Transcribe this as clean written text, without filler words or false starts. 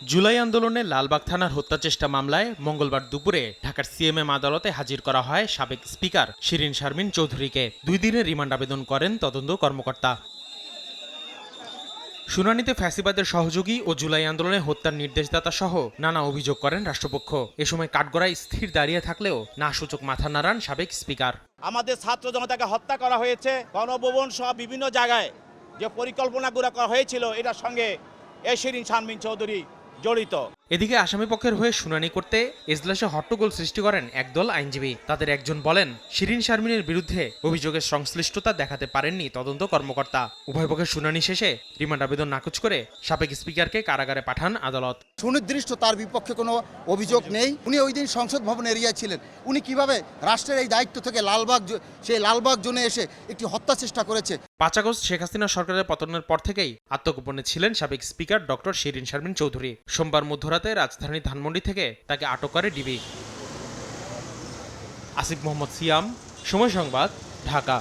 জুলাই আন্দোলনে লালবাগ থানার হত্যা চেষ্টা মামলায় মঙ্গলবার দুপুরে ঢাকার সিএমএম আদালতে হাজির করা হয় সাবেক স্পিকার শিরিন শারমিন চৌধুরীকে। 2 দিনের রিমান্ড আবেদন করেন তদন্ত কর্মকর্তা। শুনানিতে ফ্যাসিবাদের সহযোগী ও জুলাই আন্দোলনে হত্যার নির্দেশদাতা সহ নানা অভিযোগ করেন রাষ্ট্রপক্ষ। এ সময় কাঠগড়ায় স্থির দাঁড়িয়ে থাকলেও না সূচক মাথা নাড়ান সাবেক স্পিকার। আমাদের ছাত্র জনতাকে হত্যা করা হয়েছে, গণভবন সহ বিভিন্ন জায়গায় যে পরিকল্পনাগুলো করা হয়েছিল এটার সঙ্গে এই শিরিন শারমিন চৌধুরী জড়িত। এদিকে আসামিপক্ষের হয়ে শুনানি করতে এজলাসে হট্টগোল সৃষ্টি করেন একদল আইনজীবী। তাদের একজন বলেন, শিরিন শারমিনের বিরুদ্ধে অভিযোগের সংশ্লিষ্টতা দেখাতে পারেননি তদন্ত কর্মকর্তা। উভয় পক্ষের শুনানি শেষে রিমান্ড আবেদন নাকচ করে সাবেক স্পিকারকে কারাগারে পাঠান আদালত। সুনির্দিষ্ট তার বিপক্ষে কোনো অভিযোগ নেই। উনি ওই দিন সংসদ ভবন এরিয়ায় ছিলেন। উনি কিভাবে রাষ্ট্রের এই দায়িত্ব থেকে সেই লালবাগ জোনে এসে একটি হত্যা চেষ্টা করেছে। 5 আগস্ট শেখ হাসিনা সরকারের পতনের পর থেকেই আত্মগোপনে ছিলেন সাবেক স্পিকার ডক্টর শিরিন শারমিন চৌধুরী। সোমবার মধ্যরাতে রাজধানী ধানমন্ডি থেকে তাকে আটক করে ডিবি। আসিফ মোহাম্মদ সিয়াম, সময় সংবাদ, ঢাকা।